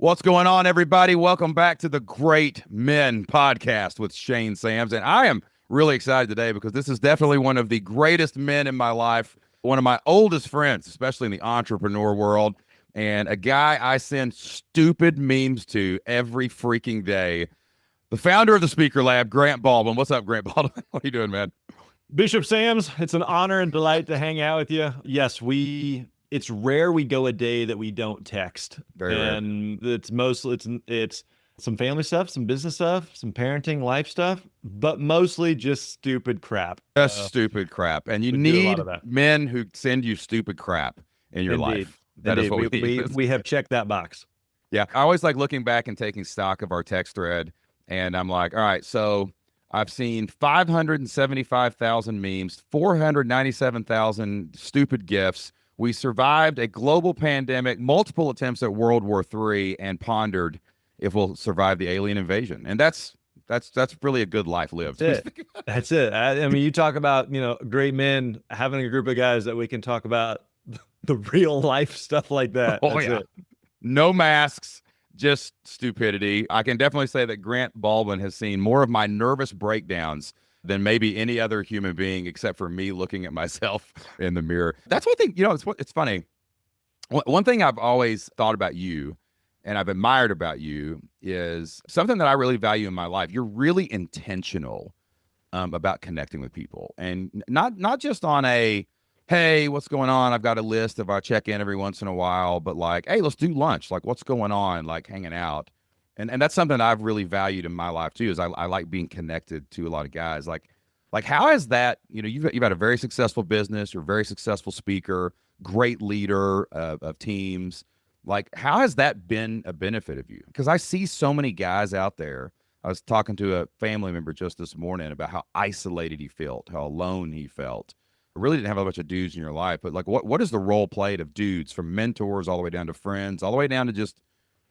What's going on, everybody? Welcome back to the Great Men Podcast with Shane Sams. And I am really excited today because this is definitely one of the greatest men in my life, one of my oldest friends, especially in the entrepreneur world, and a guy I send stupid memes to every freaking day. The founder of the Speaker Lab, Grant Baldwin. What's up, Grant Baldwin? What are you doing, man? Bishop Sams, it's an honor and delight to hang out with you. Yes, it's rare we go a day that we don't text. Very rare. And it's some family stuff, some business stuff, some parenting, life stuff, but mostly just stupid crap. Just stupid crap. And you we do a lot need of that. men who send you stupid crap in your Indeed. life. That is what we need. We have checked that box. Yeah, I always like looking back and taking stock of our text thread, and I'm like, all right, so I've seen 575,000 memes, 497,000 stupid GIFs. We survived a global pandemic, multiple attempts at World War III, and pondered if we'll survive the alien invasion. And that's really a good life lived. That's it. That's it. I mean, you talk about, great men, having a group of guys that we can talk about the real life stuff like that. Oh, That's yeah. it. No masks, just stupidity. I can definitely say that Grant Baldwin has seen more of my nervous breakdowns than maybe any other human being, except for me looking at myself in the mirror. That's one thing, it's funny. One thing I've always thought about you and I've admired about you is something that I really value in my life. You're really intentional about connecting with people, and not just on a, hey, what's going on? I've got a list of I check in every once in a while, but like, hey, let's do lunch. Like, what's going on? Like hanging out. And that's something I've really valued in my life too, is I like being connected to a lot of guys. Like how has that, you've had a very successful business, you're a very successful speaker, great leader of teams. Like, how has that been a benefit of you? Because I see so many guys out there. I was talking to a family member just this morning about how isolated he felt, how alone he felt. I really didn't have a bunch of dudes in your life, but like, what is the role played of dudes, from mentors all the way down to friends, all the way down to just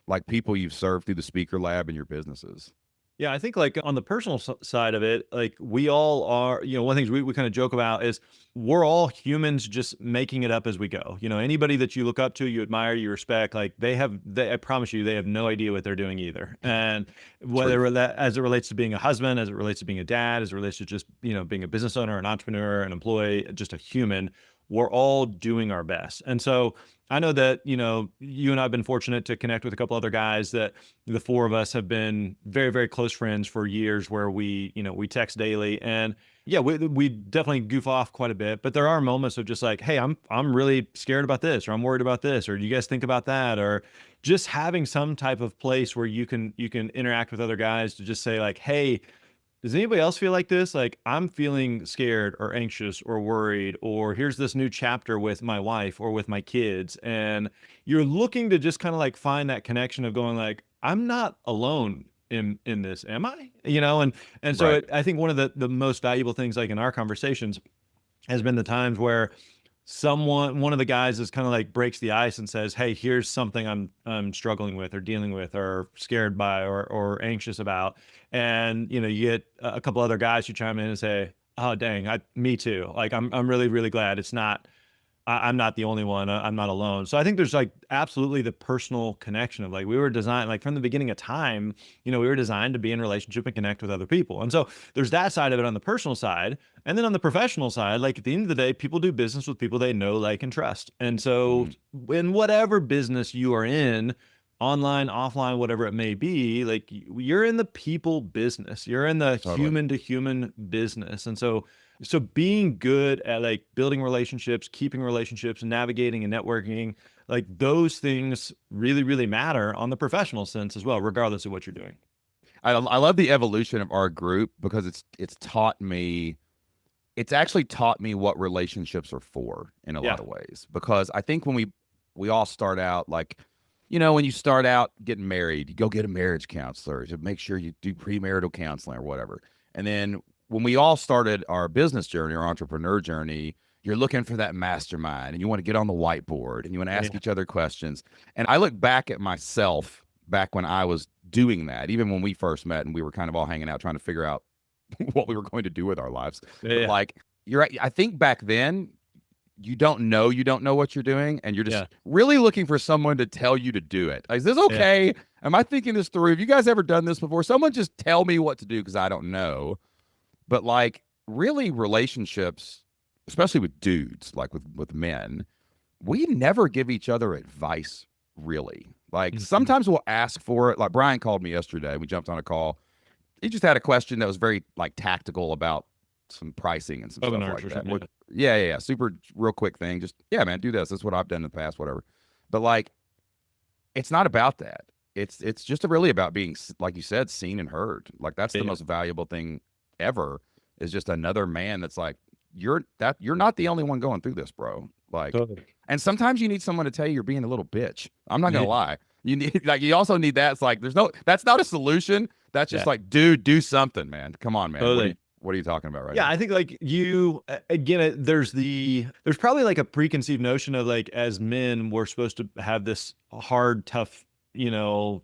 like people you've served through the Speaker Lab and your businesses? Yeah, I think like on the personal side of it, like we all are, one of the things we kind of joke about is we're all humans just making it up as we go. Anybody that you look up to, you admire, you respect, like I promise you, they have no idea what they're doing either. And whether that, as it relates to being a husband, as it relates to being a dad, as it relates to just, being a business owner, an entrepreneur, an employee, just a human, we're all doing our best. And so I know that, you and I have been fortunate to connect with a couple other guys that the four of us have been very, very close friends for years, where we text daily. And yeah, we definitely goof off quite a bit, but there are moments of just like, hey, I'm really scared about this, or I'm worried about this, or do you guys think about that? Or just having some type of place where you can interact with other guys to just say like, hey, does anybody else feel like this? Like, I'm feeling scared or anxious or worried, or here's this new chapter with my wife or with my kids. And you're looking to just kind of like find that connection of going like, I'm not alone in this, am I? And so Right. I think one of the most valuable things like in our conversations has been the times where one of the guys is kind of like breaks the ice and says, hey, here's something I'm struggling with or dealing with or scared by or anxious about. And, you get a couple other guys who chime in and say, oh, dang, me too. Like, I'm really, really glad I'm not the only one. I'm not alone. So I think there's like absolutely the personal connection of like, we were designed, like from the beginning of time, we were designed to be in relationship and connect with other people. And so there's that side of it on the personal side. And then on the professional side, like at the end of the day, people do business with people they know, like, and trust. And so in whatever business you are in, online, offline, whatever it may be, like you're in the people business, you're in the human to human business. And so being good at like building relationships, keeping relationships, navigating and networking, like those things really, really matter on the professional sense as well, regardless of what you're doing. I love the evolution of our group because it's actually taught me what relationships are for in a lot of ways. Because I think when we all start out, like, when you start out getting married, you go get a marriage counselor to make sure you do premarital counseling or whatever. And then when we all started our business journey, our entrepreneur journey, you're looking for that mastermind and you want to get on the whiteboard and you want to ask each other questions. And I look back at myself back when I was doing that, even when we first met and we were kind of all hanging out trying to figure out what we were going to do with our lives. But like, you're right. I think back then you don't know what you're doing, and you're just Yeah. really looking for someone to tell you to do it. Like, is this Yeah. okay? Am I thinking this through? Have you guys ever done this before? Someone just tell me what to do because I don't know. But like really relationships, especially with dudes, like with men, we never give each other advice really. Like Mhm. sometimes we'll ask for it. Like Brian called me yesterday. We jumped on a call. He just had a question that was very like tactical about some pricing and some stuff Webinars like or that. something. Yeah. Super real quick thing. Just yeah, man, do this. That's what I've done in the past, whatever. But like it's not about that. It's just really about being like you said, seen and heard. Like that's Yeah. the Yeah. most valuable thing ever is just another man that's like you're not the only one going through this, bro. Like Totally. and sometimes you need someone to tell you you're being a little bitch. I'm not Yeah. gonna lie. You need like you also need that. It's like that's not a solution. That's just Yeah. like, dude, do something, man. Come on, man. Totally. What are you talking about right Yeah, now? I think like again, there's probably like a preconceived notion of like as men we're supposed to have this hard, tough,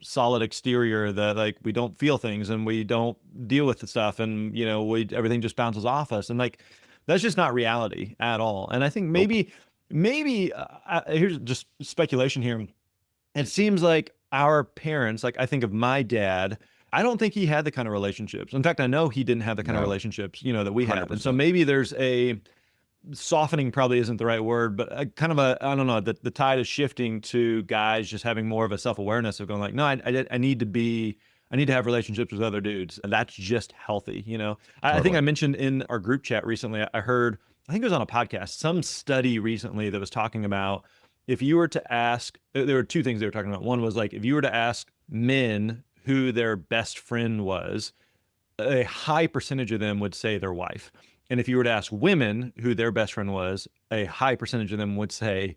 solid exterior that like we don't feel things and we don't deal with the stuff and we everything just bounces off us and like that's just not reality at all. And I think Nope. maybe here's just speculation here. It seems like our parents, like I think of my dad, I don't think he had the kind of relationships. In fact, I know he didn't have the kind of No. relationships, that we had. And so 100%. maybe there's a softening probably isn't the right word, but a kind of I don't know, the tide is shifting to guys just having more of a self-awareness of going like, no, I need to have relationships with other dudes. And that's just healthy. I think Totally. I mentioned in our group chat recently, I heard, I think it was on a podcast, some study recently that was talking about if you were to ask, there were two things they were talking about. One was like, if you were to ask men who their best friend was, a high percentage of them would say their wife. And if you were to ask women who their best friend was, a high percentage of them would say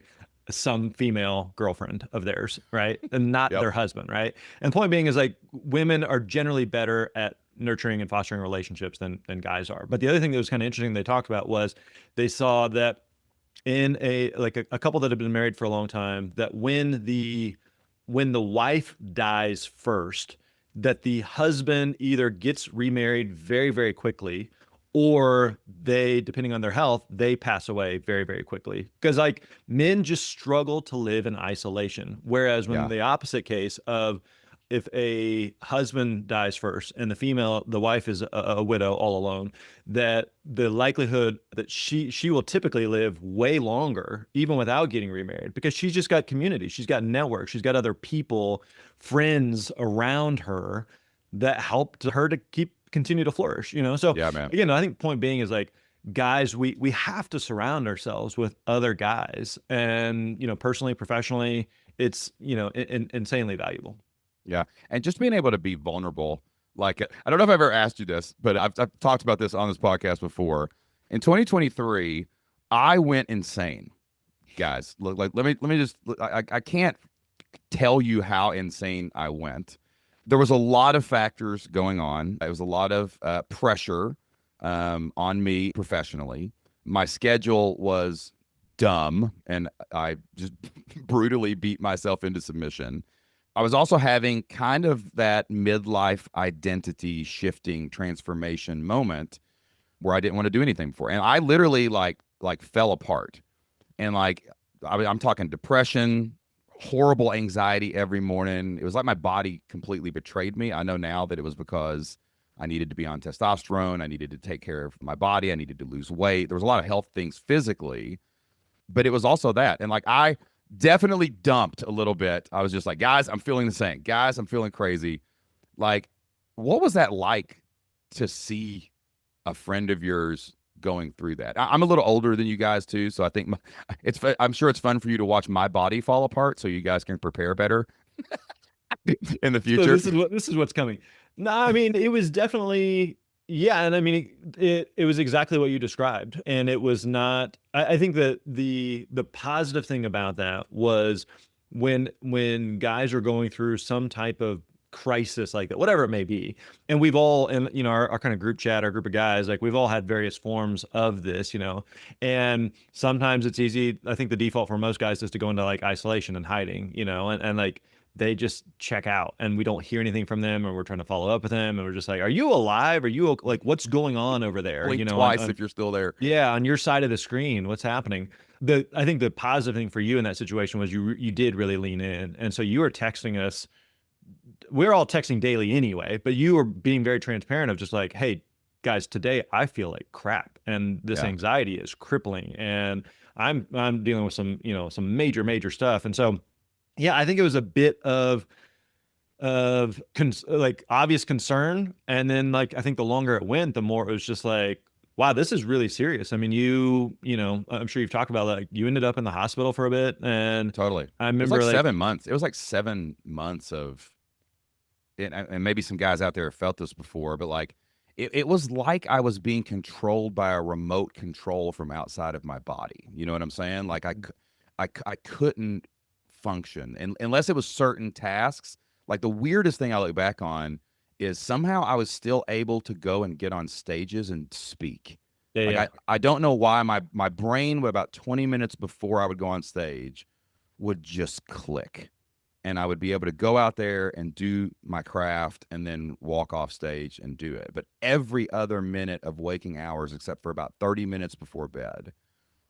some female girlfriend of theirs, right? And not Yep. their husband, right? And point being is like women are generally better at nurturing and fostering relationships than guys are. But the other thing that was kind of interesting they talked about was they saw that in a couple that have been married for a long time, that when the wife dies first, that the husband either gets remarried very, very quickly, or they, depending on their health, they pass away very, very quickly. Because like men just struggle to live in isolation. Whereas when Yeah. the opposite case of if a husband dies first and the wife is a widow all alone, that the likelihood that she will typically live way longer, even without getting remarried, because she's just got community, she's got network, she's got other people, friends around her that helped her to continue to flourish. So Yeah, man. again, I think point being is like guys, we have to surround ourselves with other guys, and personally, professionally, it's insanely valuable. Yeah. And just being able to be vulnerable. Like, I don't know if I've ever asked you this, but I've talked about this on this podcast before. In 2023, I went insane, guys. Look, like, let me just, I can't tell you how insane I went. There was a lot of factors going on. It was a lot of pressure on me professionally. My schedule was dumb, and I just brutally beat myself into submission. I was also having kind of that midlife identity shifting transformation moment where I didn't want to do anything before. And I literally like fell apart. And like I'm talking depression, horrible anxiety every morning. It was like my body completely betrayed me. I know now that it was because I needed to be on testosterone, I needed to take care of my body, I needed to lose weight. There was a lot of health things physically, but it was also that. And like I definitely dumped a little bit. I was just like, guys, I'm feeling the same. Guys, I'm feeling crazy. Like, what was that like to see a friend of yours going through that? I'm a little older than you guys too, so I think I'm sure it's fun for you to watch my body fall apart, so you guys can prepare better in the So future. this is what's coming. No, I mean it was definitely, yeah, and I mean it was exactly what you described, and it was not. I think that the positive thing about that was when guys are going through some type of crisis like that, whatever it may be, and we've all, and our kind of group chat, our group of guys, like we've all had various forms of this, and sometimes it's easy. I think the default for most guys is to go into like isolation and hiding, and like they just check out and we don't hear anything from them, and we're trying to follow up with them, and we're just like, are you alive? Are you like, what's going on over there? Blink You know, twice if you're still there. yeah, on your side of the screen, what's happening? I think the positive thing for you in that situation was you did really lean in, and so you were texting us. We're all texting daily anyway, but you were being very transparent of just like, hey, guys, today I feel like crap, and this Yeah. anxiety is crippling, and I'm dealing with some, some major stuff, and so yeah, I think it was a bit of like obvious concern, and then like I think the longer it went, the more it was just like, wow, this is really serious. I mean, I'm sure you've talked about, like, you ended up in the hospital for a bit, and Totally. It I was like remember like, 7 months. It was like 7 months of, and maybe some guys out there have felt this before, but like it was like I was being controlled by a remote control from outside of my body. You know what I'm saying? Like I couldn't function, and unless it was certain tasks. Like the weirdest thing I look back on is somehow I was still able to go and get on stages and speak. yeah, Like yeah, I don't know why my brain about 20 minutes before I would go on stage would just click, and I would be able to go out there and do my craft and then walk off stage and do it. But every other minute of waking hours, except for about 30 minutes before bed,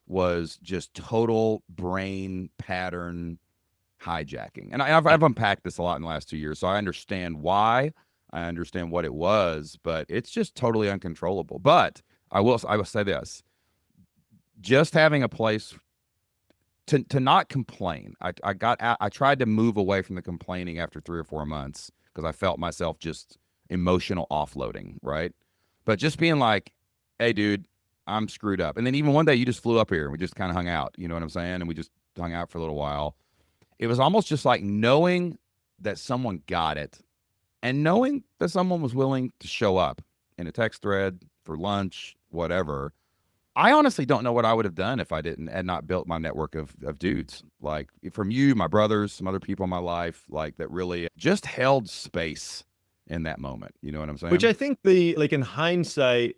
was just total brain pattern hijacking. And I've unpacked this a lot in the last 2 years, so I understand why. I understand what it was, but it's just totally uncontrollable. But I will say this: just having a place to not complain. I tried to move away from the complaining after 3 or 4 months because I felt myself just emotional offloading, right? But just being like, hey, dude, I'm screwed up. And then even one day you just flew up here and we just kind of hung out. You know what I'm saying? And we just hung out for a little while. It was almost just like knowing that someone got it and knowing that someone was willing to show up in a text thread for lunch, whatever. I honestly don't know what I would have done if I didn't had not built my network of dudes like from you, my brothers, some other people in my life, like that really just held space in that moment. You know what I'm which saying? I think the like in hindsight,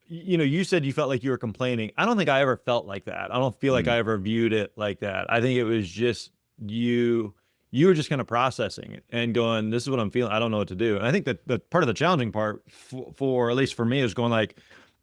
you said you felt like you were complaining. I don't think I ever felt like that. I don't feel like Mm, I ever viewed it like that. I think it was just you were just kind of processing it and going, this is what I'm feeling. I don't know what to do. And I think that the part of the challenging part for at least for me is going like,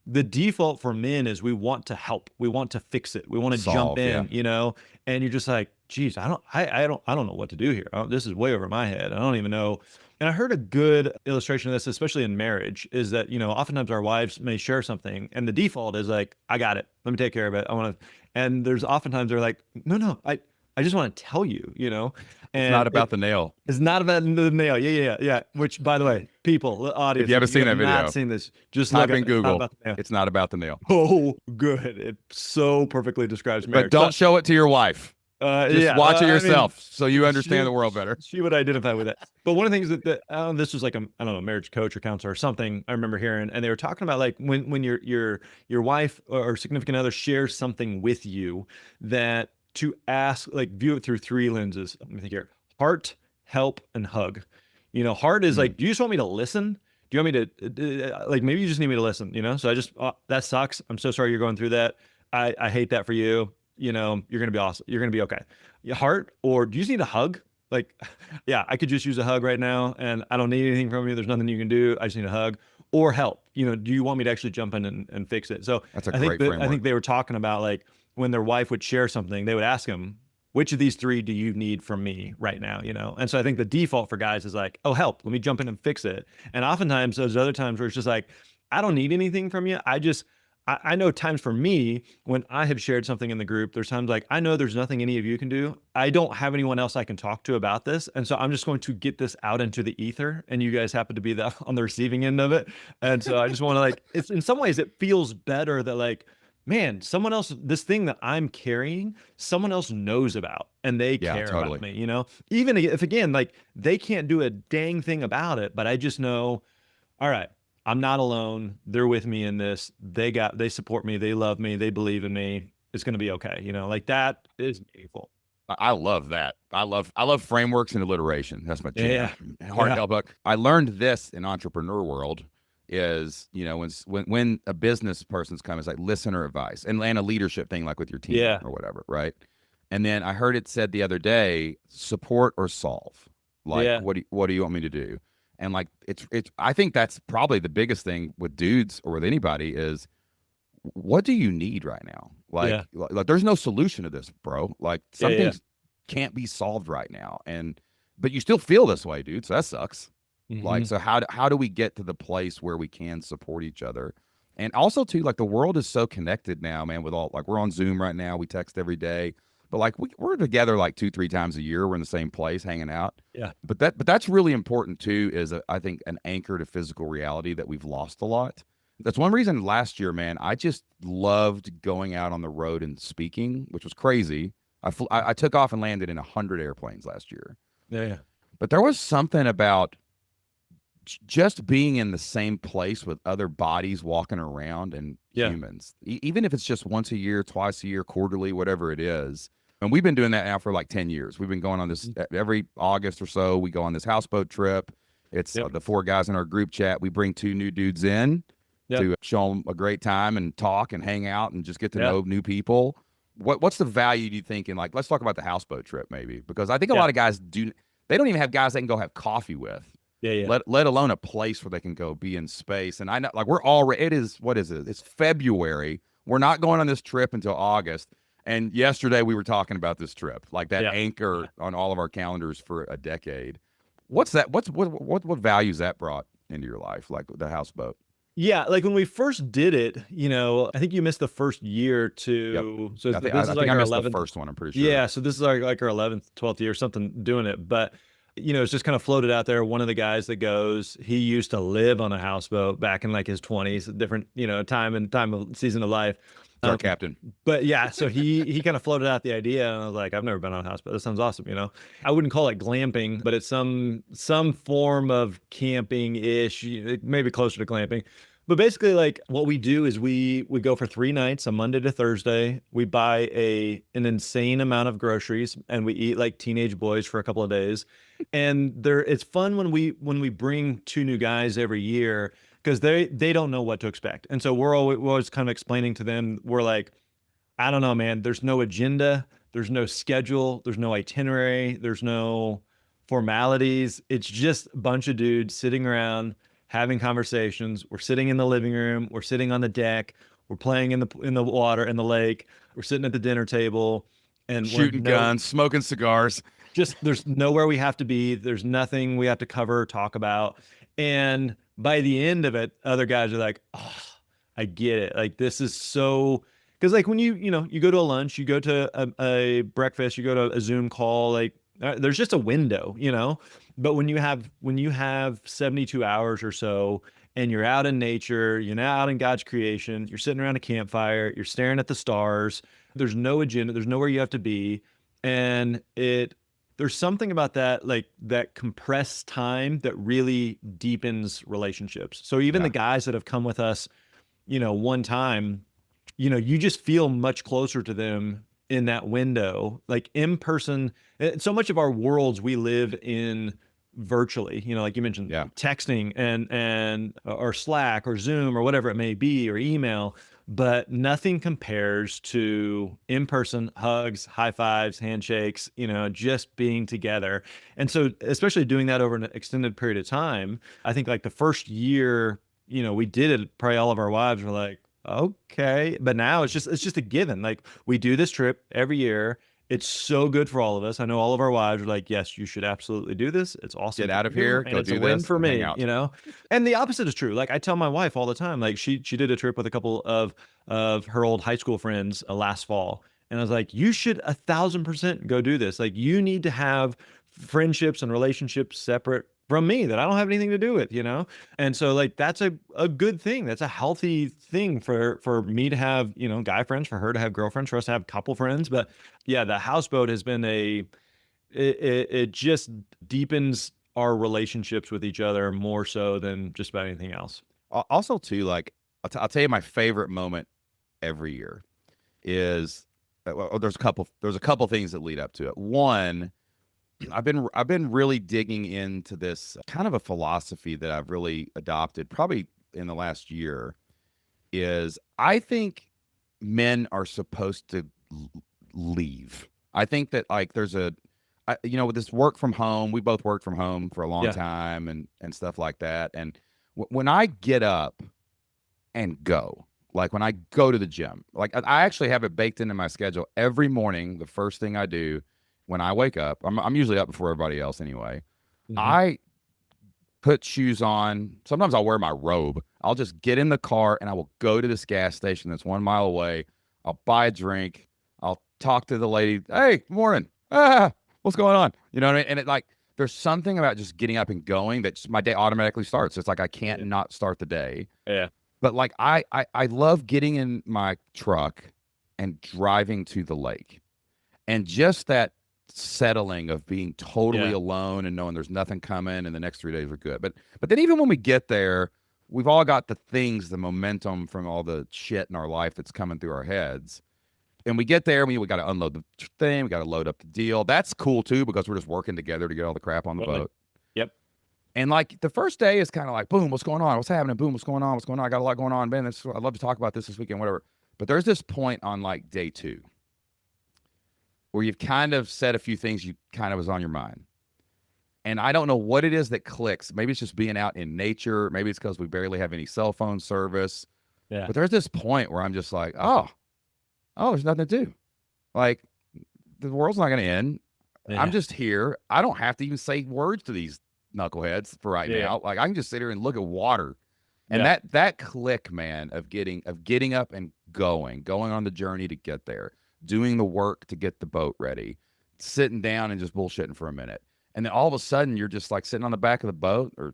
the default for men is we want to help. We want to fix it. We want to jump solve, yeah. in, and you're just like, geez, I don't know what to do here. This is way over my head. I don't even know. And I heard a good illustration of this, especially in marriage, is that, oftentimes our wives may share something and the default is like, I got it. Let me take care of it. I want to, and there's oftentimes they're like, no, I just want to tell you, It's not and about the nail. it's not about the nail. Yeah. Which, by the way, people, the If audience, you if haven't you seen have that not video, seen this, just look type up. in It's not Google. about the nail. It's not about the nail. Oh, good. It so perfectly describes But marriage. don't show it to your wife. Just Yeah. watch it I mean, yourself so you understand she the world better. she would identify with that. But one of the things that this was like a, I don't know, marriage coach or counselor or something I remember hearing, and they were talking about like when your wife or significant other shares something with you, that to ask, like, view it through three lenses. Let me think here: heart, help, and hug. Heart is Mm, like, do you just want me to listen? Do you want me to like, maybe you just need me to listen? So I just, that sucks. I'm so sorry you're going through that. I hate that for you. You're gonna be awesome. You're gonna be okay. Your heart, or do you just need a hug? Like, yeah, I could just use a hug right now, and I don't need anything from you. There's nothing you can do. I just need a hug. Or help. Do you want me to actually jump in and fix it? So that's a I think great that I framework. think they were talking about like when their wife would share something, they would ask them, which of these three do you need from me right now? And so I think the default for guys is like, oh, help, let me jump in and fix it. And oftentimes there's other times where it's just like, I don't need anything from you. I know times for me when I have shared something in the group, there's times like, I know there's nothing any of you can do. I don't have anyone else I can talk to about this. And so I'm just going to get this out into the ether. And you guys happen to be on the receiving end of it. And so I just want to like, it's in some ways it feels better that like, man, someone else, this thing that I'm carrying, someone else knows about and they Yeah, care about totally. me, even if, again, like they can't do a dang thing about it, but I just know, all right, I'm not alone. They're with me in this. They support me. They love me. They believe in me. It's going to be okay. Like that is meaningful. I love that. I love frameworks and alliteration. That's my Yeah. jam. Heart Yeah. help. I learned this in entrepreneur world is when a business person's coming, it's like listener advice and a leadership thing like with your team Yeah. or whatever, right? And then I heard it said the other day, support or solve. Like, Yeah. what do you want me to do? And like, it's, I think that's probably the biggest thing with dudes or with anybody is what do you need right now? Yeah. Like there's no solution to this, bro. Like Yeah. some Yeah. things can't be solved right now. But you still feel this way, dude. So that sucks. Like, Hmm. so how do we get to the place where we can support each other? And also too, like the world is so connected now, man, with all like we're on Zoom right now. We text every day. But like we're together like 2, 3 times a year. We're in the same place hanging out. Yeah. But that's really important too, is I think an anchor to physical reality that we've lost a lot. That's one reason last year, man, I just loved going out on the road and speaking, which was crazy. I took off and landed in 100 airplanes last year. Yeah. Yeah. But there was something about just being in the same place with other bodies walking around and Yeah. humans, even if it's just once a year, twice a year, quarterly, whatever it is. And we've been doing that now for like 10 years. We've been going on this Mhm. every August or so. We go on this houseboat trip. It's Yep. the 4 guys in our group chat. We bring 2 new dudes in Yep. to show them a great time and talk and hang out and just get to Yeah. know new people. What's the value do you think in like, let's talk about the houseboat trip maybe, because I think a Yeah. lot of guys they don't even have guys they can go have coffee with, Yeah. Yeah. let alone a place where they can go be in space. And I know like we're already, it is, what is it? It's February. We're not going on this trip until August. And yesterday we were talking about this trip, like that Yeah. anchor on all of our calendars for a decade. What's that? What values that brought into your life, like the houseboat? Yeah, like when we first did it, I think you missed the first year Yep. too. So this I is think like I our missed the 11th. first one. I'm pretty sure. Yeah, so this is like our 11th, 12th year, something doing it. But it's just kind of floated out there. One of the guys that goes, he used to live on a houseboat back in like his 20s, different, time of season of life. It's our Um, captain. but yeah, so he kind of floated out the idea, and I was like, I've never been on a houseboat. That sounds awesome. I wouldn't call it glamping, but it's some form of camping-ish, maybe closer to glamping. But basically, like what we do is we go for 3 nights, a Monday to Thursday. We buy an insane amount of groceries, and we eat like teenage boys for a couple of days. And it's fun when we bring 2 new guys every year because they don't know what to expect. And so we're always kind of explaining to them, we're like, I don't know, man, there's no agenda, there's no schedule, there's no itinerary, there's no formalities. It's just a bunch of dudes sitting around having conversations. We're sitting in the living room, we're sitting on the deck, we're playing in the water in the lake, we're sitting at the dinner table, and Shooting guns, smoking cigars. there's nowhere we have to be. There's nothing we have to cover or talk about. And by the end of it, other guys are like, oh, I get it. Like this is so, because like when you go to a lunch, you go to a breakfast, you go to a Zoom call, like there's just a window. But when you have 72 hours or so, and you're out in nature, you're now out in God's creation, you're sitting around a campfire, you're staring at the stars. There's no agenda, there's nowhere you have to be, and there's something about that, like that compressed time that really deepens relationships. So even the Yeah. guys that have come with us, one time, you just feel much closer to them in that window, like in person. So much of our worlds we live in virtually, like you mentioned, Yeah. texting and or Slack or Zoom or whatever it may be, or email, but nothing compares to in-person hugs, high fives, handshakes, just being together. And so especially doing that over an extended period of time, I think like the first year, we did it, probably all of our wives were like, okay. But now it's just a given. Like we do this trip every year. It's so good for all of us. I know all of our wives are like, yes, you should absolutely do this. It's awesome Get for out of you, here, and go it's a do win this, for and hang me, out. And the opposite is true. Like I tell my wife all the time, like she did a trip with a couple of her old high school friends last fall. And I was like, you should 1,000% go do this. Like you need to have friendships and relationships separate from me that I don't have anything to do with. And so like that's a good thing. That's a healthy thing for me to have, guy friends, for her to have girlfriends, for us to have couple friends. But yeah, the houseboat has been it just deepens our relationships with each other more so than just about anything else. Also, too, like I'll tell you, my favorite moment every year is well, there's a couple things that lead up to it. One, I've been really digging into this kind of a philosophy that I've really adopted probably in the last year. Is I think men are supposed to leave. I think that like with this work from home, we both worked from home for a long Yeah. time and stuff like that. And when I get up and go, like when I go to the gym, like I actually have it baked into my schedule every morning. The first thing I do when I wake up, I'm usually up before everybody else anyway. Hmm. I put shoes on. Sometimes I'll wear my robe. I'll just get in the car and I will go to this gas station that's 1 mile away. I'll buy a drink. I'll talk to the lady. Hey, morning. What's going on? You know what I mean? And it like there's something about just getting up and going that just, my day automatically starts. It's like I can't Yeah. not start the day. Yeah. But like I love getting in my truck and driving to the lake. And just that settling of being totally Yeah. alone and knowing there's nothing coming and the next 3 days are good. But then even when we get there, we've all got the things, the momentum from all the shit in our life that's coming through our heads. And we get there, we got to unload the thing, we got to load up the deal. That's cool too because we're just working together to get all the crap on the Totally. boat. Yep. And like the first day is kind of like, boom, what's going on? What's happening? Boom, what's going on? What's going on? I got a lot going on, man. I'd love to talk about this weekend, whatever. But there's this point on like day 2 where you've kind of said a few things you kind of was on your mind. And I don't know what it is that clicks. Maybe it's just being out in nature. Maybe it's because we barely have any cell phone service. Yeah. But there's this point where I'm just like, oh, there's nothing to do. Like the world's not going to end. I'm Yeah. just here. I don't have to even say words to these knuckleheads for right Yeah. now. Like I can just sit here and look at water. And Yeah. that click, man, of getting up and going on the journey to get there, doing the work to get the boat ready, sitting down and just bullshitting for a minute. And then all of a sudden you're just like sitting on the back of the boat or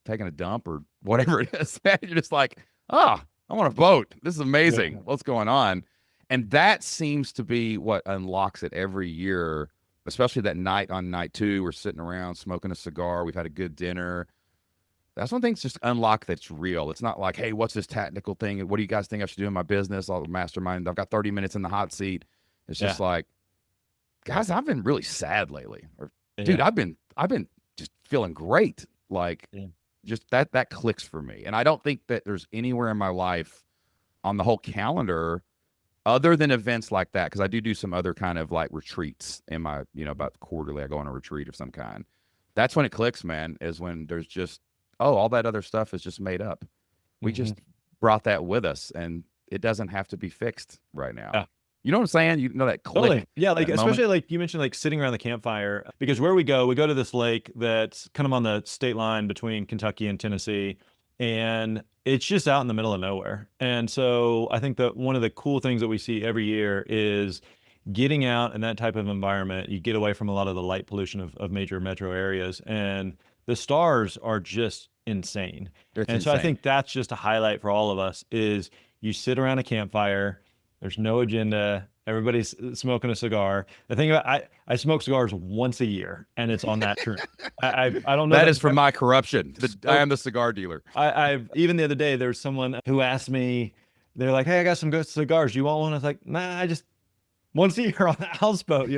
taking a dump or whatever it is. Man. You're just like, I'm on a boat. This is amazing. Yeah. What's going on? And that seems to be what unlocks it every year, especially that night on night 2. We're sitting around smoking a cigar. We've had a good dinner. That's when things just unlock that's real. It's not like, hey, what's this tactical thing? What do you guys think I should do in my business? I'll mastermind. I've got 30 minutes in the hot seat. It's Yeah. just like, guys, I've been really sad lately. Or, dude, Yeah. I've been just feeling great. Like, Yeah. just that clicks for me. And I don't think that there's anywhere in my life on the whole calendar other than events like that, because I do some other kind of like retreats in my, about quarterly, I go on a retreat of some kind. That's when it clicks, man, is when there's just, all that other stuff is just made up. We Hmm. just brought that with us and it doesn't have to be fixed right now. Yeah. You know what I'm saying? You know that Totally. click, Yeah. Like, that moment? especially like you mentioned, like sitting around the campfire, because where we go to this lake that's kind of on the state line between Kentucky and Tennessee. And it's just out in the middle of nowhere. And so I think that one of the cool things that we see every year is getting out in that type of environment. You get away from a lot of the light pollution of major metro areas, and the stars are just insane. It's And so I insane. think that's just a highlight for all of us is you sit around a campfire, there's no agenda. Everybody's smoking a cigar. The thing about I smoke cigars once a year, and it's on that trend. I don't know That that is from my corruption. I so am the cigar dealer. I've even the other day there's someone who asked me, they're like, "Hey, I got some good cigars. You want one?" I was like, "Nah, I just once a year on the houseboat."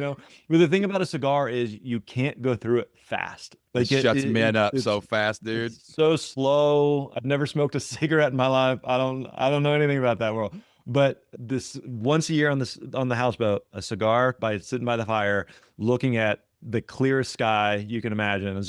But the thing about a cigar is you can't go through it fast. It Like shuts men up so fast, dude. it's so slow. I've never smoked a cigarette in my life. I don't know anything about that world. But this once a year on the houseboat, a cigar by sitting by the fire, looking at the clearest sky you can imagine. It's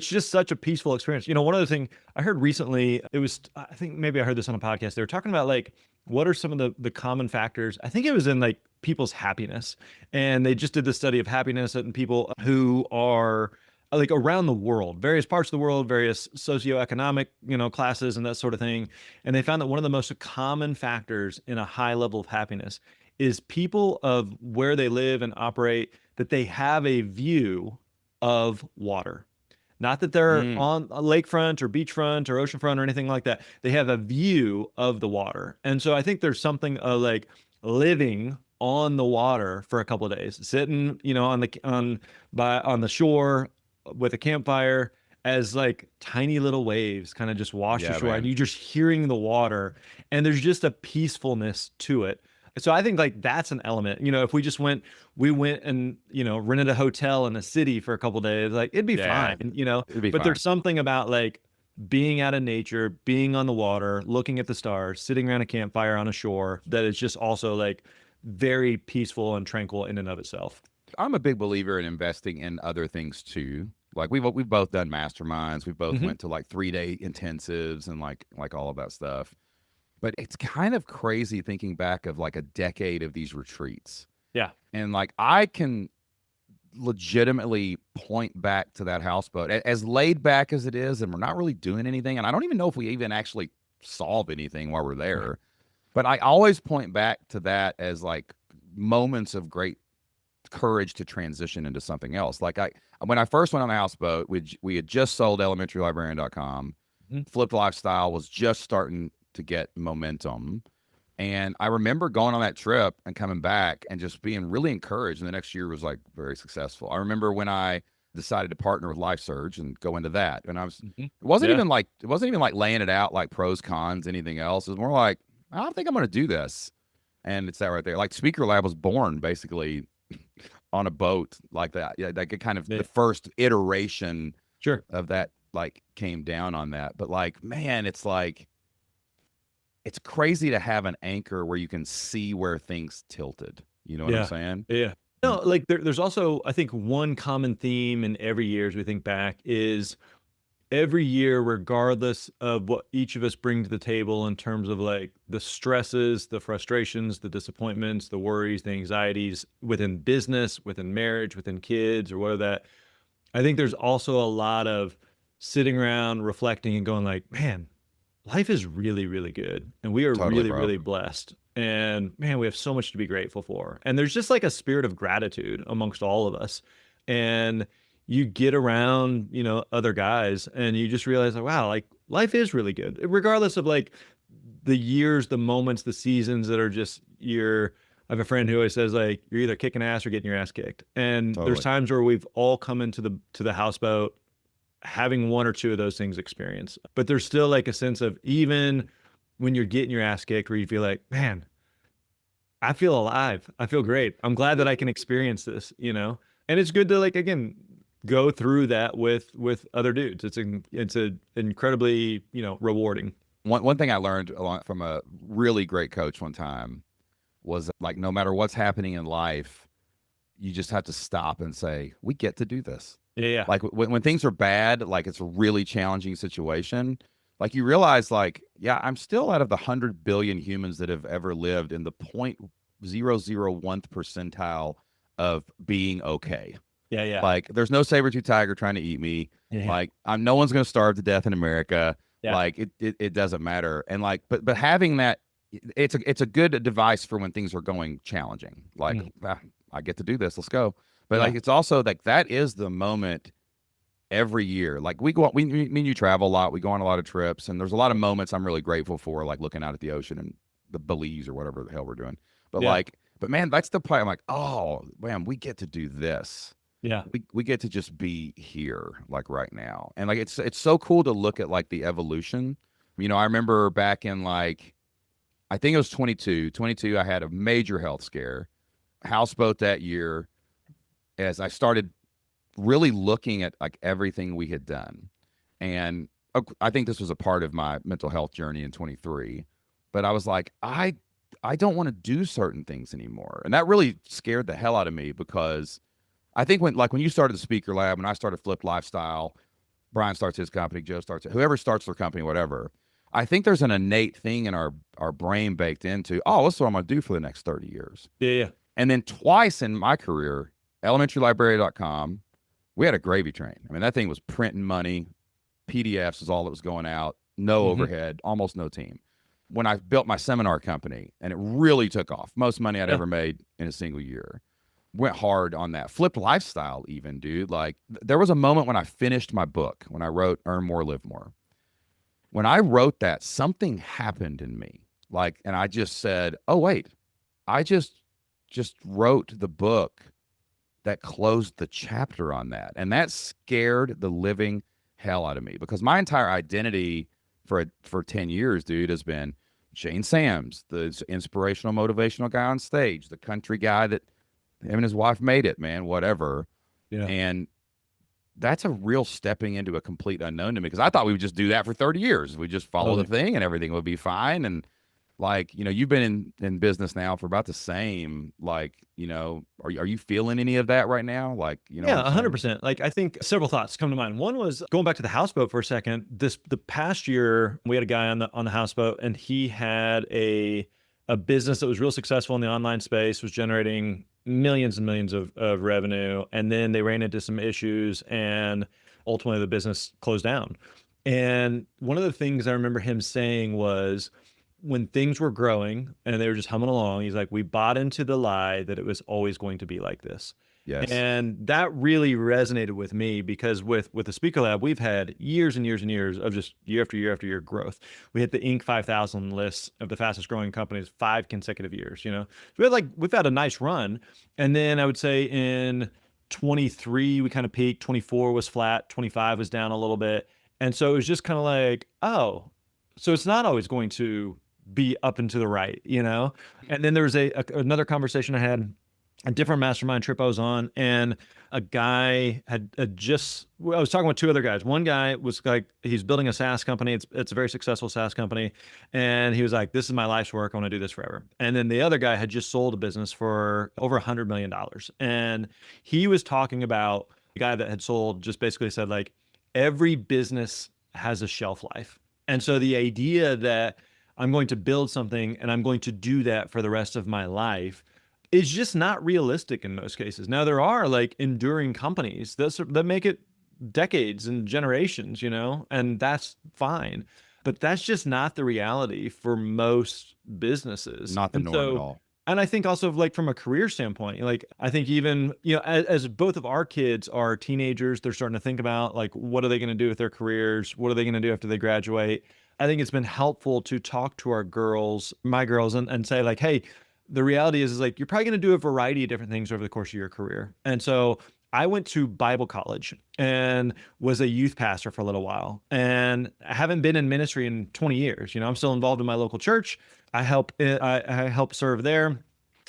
just such a peaceful experience. One other thing I heard recently, I think maybe I heard this on a podcast. They were talking about like what are some of the common factors? I think it was in like people's happiness. And they just did this study of happiness and people who are like around the world, various parts of the world, various socioeconomic, classes and that sort of thing. And they found that one of the most common factors in a high level of happiness is people of where they live and operate, that they have a view of water. Not that they're Mm, on a lakefront or beachfront or oceanfront or anything like that. They have a view of the water. And so I think there's something like living on the water for a couple of days, sitting, on the shore with a campfire as like tiny little waves kind of just wash yeah, ashore and man. you just hearing the water and there's just a peacefulness to it. So I think like that's an element. If we went and, rented a hotel in a city for a couple of days, like it'd be Yeah, fine, it'd be but fine. there's something about like being out of nature, being on the water, looking at the stars, sitting around a campfire on a shore that is just also like very peaceful and tranquil in and of itself. I'm a big believer in investing in other things too. Like we've both done masterminds. We've both Hmm. went to like 3-day intensives and like all of that stuff. But it's kind of crazy thinking back of like a decade of these retreats. Yeah. And like I can legitimately point back to that houseboat as laid back as it is, and we're not really doing anything. And I don't even know if we even actually solve anything while we're Right. there. But I always point back to that as like moments of great courage to transition into something else. Like when I first went on the houseboat, we had just sold elementarylibrarian.com. Mhm. Flipped Lifestyle was just starting to get momentum. And I remember going on that trip and coming back and just being really encouraged. And the next year was like very successful. I remember when I decided to partner with Life Surge and go into that. And Mhm. it Yeah. wasn't even like laying it out like pros, cons, anything else. It was more like, I think I'm going to do this. And it's that right there. Like Speaker Lab was born basically on a boat like that. Yeah, like it kind of the Yeah. first iteration Sure. of that like came down on that. But like, man, it's like it's crazy to have an anchor where you can see where things tilted. You know what I'm Yeah. saying? Yeah. No, like there's also, I think, one common theme in every year as we think back is every year, regardless of what each of us bring to the table in terms of like the stresses, the frustrations, the disappointments, the worries, the anxieties within business, within marriage, within kids, or whatever that, I think there's also a lot of sitting around reflecting and going like, man, life is really, really good. And we are Totally, really, bro. really blessed. And man, we have so much to be grateful for. And there's just like a spirit of gratitude amongst all of us. And you get around, other guys and you just realize like, wow, like life is really good, regardless of like the years, the moments, the seasons that are just I have a friend who always says like you're either kicking ass or getting your ass kicked. And there's Totally. times where we've all come into the houseboat having one or two of those things experience. But there's still like a sense of even when you're getting your ass kicked where you feel like, man, I feel alive. I feel great. I'm glad that I can experience this. And it's good to like again go through that with other dudes. It's a incredibly, rewarding. One thing I learned from a really great coach one time was like no matter what's happening in life, you just have to stop and say, we get to do this. Yeah, yeah. Like when things are bad, like it's a really challenging situation, like you realize like, yeah, I'm still out of the 100 billion humans that have ever lived in the 0.001th percentile of being okay. Yeah, yeah. Like there's no saber-tooth tiger trying to eat me. Yeah. Like I'm no one's going to starve to death in America. Yeah. Like it doesn't matter. And like but having that it's a good device for when things are going challenging. Like Mm. I get to do this. Let's go. But Yeah. like it's also like that is the moment every year. Like we go, me and you travel a lot. We go on a lot of trips, and there's a lot of moments I'm really grateful for, like looking out at the ocean and the Belize or whatever the hell we're doing. But Yeah. like, but man, that's the part. I'm like, oh man, we get to do this. Yeah. We get to just be here, like right now, and like it's so cool to look at like the evolution. I remember back in like I think it was 22. I had a major health scare, houseboat that year. As I started really looking at like everything we had done. And I think this was a part of my mental health journey in 23. But I was like, I don't want to do certain things anymore. And that really scared the hell out of me because I think when you started the Speaker Lab, when I started Flip Lifestyle, Brian starts his company, Joe starts it, whoever starts their company, whatever. I think there's an innate thing in our brain baked into, oh, that's what I'm gonna do for the next 30 years. Yeah. Yeah. And then twice in my career, elementarylibrary.com, we had a gravy train. I mean, that thing was printing money. PDFs is all that was going out. No Hmm. overhead, almost no team. When I built my seminar company and it really took off, most money I'd Yeah. ever made in a single year. Went hard on that. Flipped lifestyle, even, dude. Like, there was a moment when I finished my book, when I wrote Earn More, Live More. When I wrote that, something happened in me. Like, and I just said, oh, wait, I just wrote the book that closed the chapter on that. And that scared the living hell out of me because my entire identity for 10 years, dude, has been Shane Sams, the inspirational, motivational guy on stage, the country guy that him and his wife made it, man, whatever. Yeah. And that's a real stepping into a complete unknown to me because I thought we would just do that for 30 years. We just follow the Totally. thing and everything would be fine. And Like, you've been in business now for about the same, like, are you feeling any of that right now? Like, you know what Yeah, I'm saying? 100%. Like, I think several thoughts come to mind. One was going back to the houseboat for a second. The past year, we had a guy on the houseboat, and he had a business that was real successful in the online space, was generating millions and millions of revenue, and then they ran into some issues, and ultimately the business closed down. And one of the things I remember him saying was, when things were growing and they were just humming along, he's like, we bought into the lie that it was always going to be like this. Yes. And that really resonated with me because with the Speaker Lab, we've had years and years and years of just year after year after year growth. We hit the Inc. 5000 list of the fastest growing companies 5 consecutive years. So we've had a nice run. And then I would say in 23, we kind of peaked. 24 was flat. 25 was down a little bit. And so it was just kind of like, oh, so it's not always going to be up and to the right. And then there was another conversation I had, a different mastermind trip I was on, and a guy had just, I was talking with two other guys. One guy was like, he's building a SaaS company. It's a very successful SaaS company. And he was like, this is my life's work. I want to do this forever. And then the other guy had just sold a business for over $100 million. And he was talking about the guy that had sold, just basically said, like, every business has a shelf life. And so the idea that I'm going to build something and I'm going to do that for the rest of my life is just not realistic in most cases. Now, there are like enduring companies that make it decades and generations, and that's fine. But that's just not the reality for most businesses. Not the And norm at so, all. and I think also like from a career standpoint, like I think even, as both of our kids are teenagers, they're starting to think about like, what are they going to do with their careers? What are they going to do after they graduate? I think it's been helpful to talk to our girls, my girls, and say like, hey, the reality is like, you're probably going to do a variety of different things over the course of your career. And so I went to Bible college and was a youth pastor for a little while, and I haven't been in ministry in 20 years. I'm still involved in my local church. I help serve there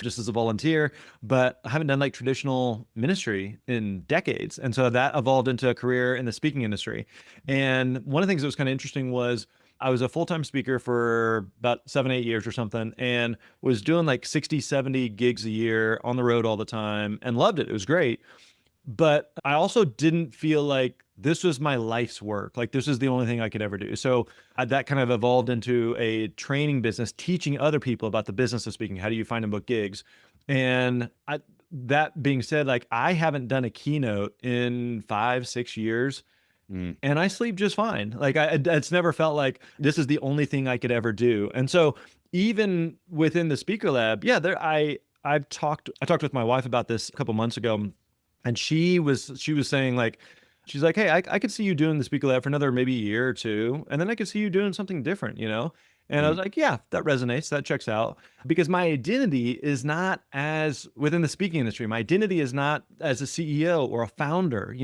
just as a volunteer, but I haven't done like traditional ministry in decades. And so that evolved into a career in the speaking industry. And one of the things that was kind of interesting was I was a full-time speaker for about 7, 8 years or something, and was doing like 60, 70 gigs a year on the road all the time and loved it. It was great. But I also didn't feel like this was my life's work. Like this is the only thing I could ever do. So that kind of evolved into a training business, teaching other people about the business of speaking. How do you find and book gigs? And that being said, like I haven't done a keynote in 5, 6 years. Mm. And I sleep just fine. Like it's never felt like this is the only thing I could ever do. And so even within the Speaker Lab, yeah, I talked with my wife about this a couple months ago, and she was saying like, she's like, hey, I could see you doing the Speaker Lab for another maybe a year or two, and then I could see you doing something different. And I was Mm. like, yeah, that resonates. That checks out. Because my identity is not as within the speaking industry. My identity is not as a CEO or a founder.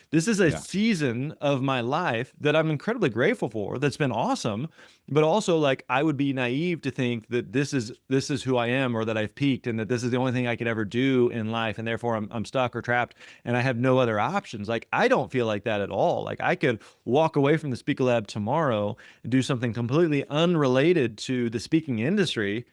This is a Yeah. season of my life that I'm incredibly grateful for. That's been awesome. But also like I would be naive to think that this is who I am, or that I've peaked, and that this is the only thing I could ever do in life. And therefore I'm stuck or trapped and I have no other options. Like I don't feel like that at all. Like I could walk away from the Speaker Lab tomorrow, do something completely unrelated to the speaking industry,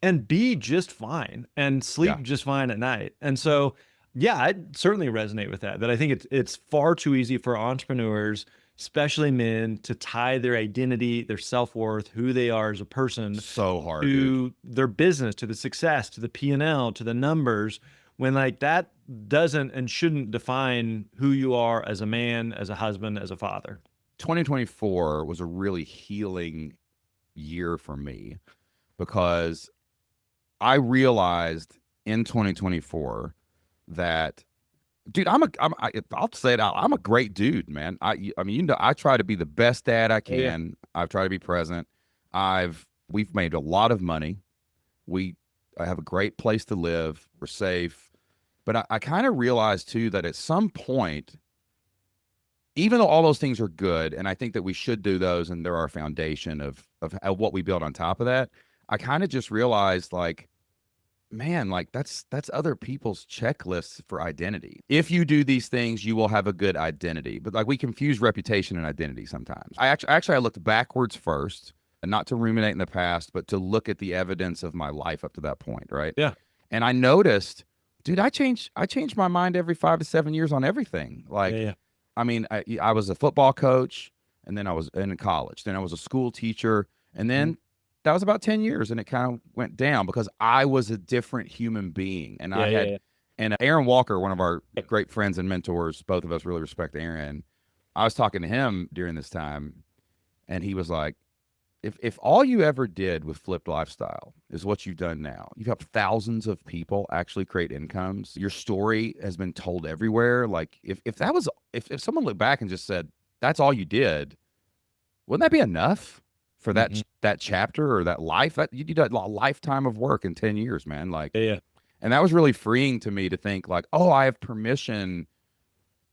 and be just fine and Yeah. sleep just fine at night. And so, yeah, I certainly resonate with that. That I think it's far too easy for entrepreneurs, especially men, to tie their identity, their self-worth, who they are as a person, So hard, dude. to their business, to the success, to the P&L, to the numbers, when like that doesn't and shouldn't define who you are as a man, as a husband, as a father. 2024 was a really healing year for me because I realized in 2024 that, dude, I'll say it out. I'm a great dude, man. I mean, I try to be the best dad I Oh yeah. can. I've tried to be present. We've made a lot of money. I have a great place to live. We're safe. But I kind of realized too that at some point, even though all those things are good, and I think that we should do those, and they're our foundation of what we build on top of that, I kind of just realized like, man, like that's other people's checklists for identity. If you do these things, you will have a good identity. But like we confuse reputation and identity sometimes. I looked backwards first, and not to ruminate in the past, but to look at the evidence of my life up to that point, right? Yeah. And I noticed, dude, I change my mind every 5 to 7 years on everything. Yeah. Like, Yeah. I mean, I was a football coach, and then I was in college. Then I was a school teacher, and Mhm. then that was about 10 years, and it kind of went down because I was a different human being, and I Yeah. Yeah. had. Yeah. And Aaron Walker, one of our great friends and mentors, both of us really respect Aaron. I was talking to him during this time, and he was like, if all you ever did with flipped lifestyle is what you've done now, you've helped thousands of people actually create incomes. Your story has been told everywhere. Like if that was if someone looked back and just said that's all you did, wouldn't that be enough for Mhm. that chapter or that life? That you did a lifetime of work in 10 years, man. Like, Yeah. Yeah. and that was really freeing to me to think like, oh, I have permission,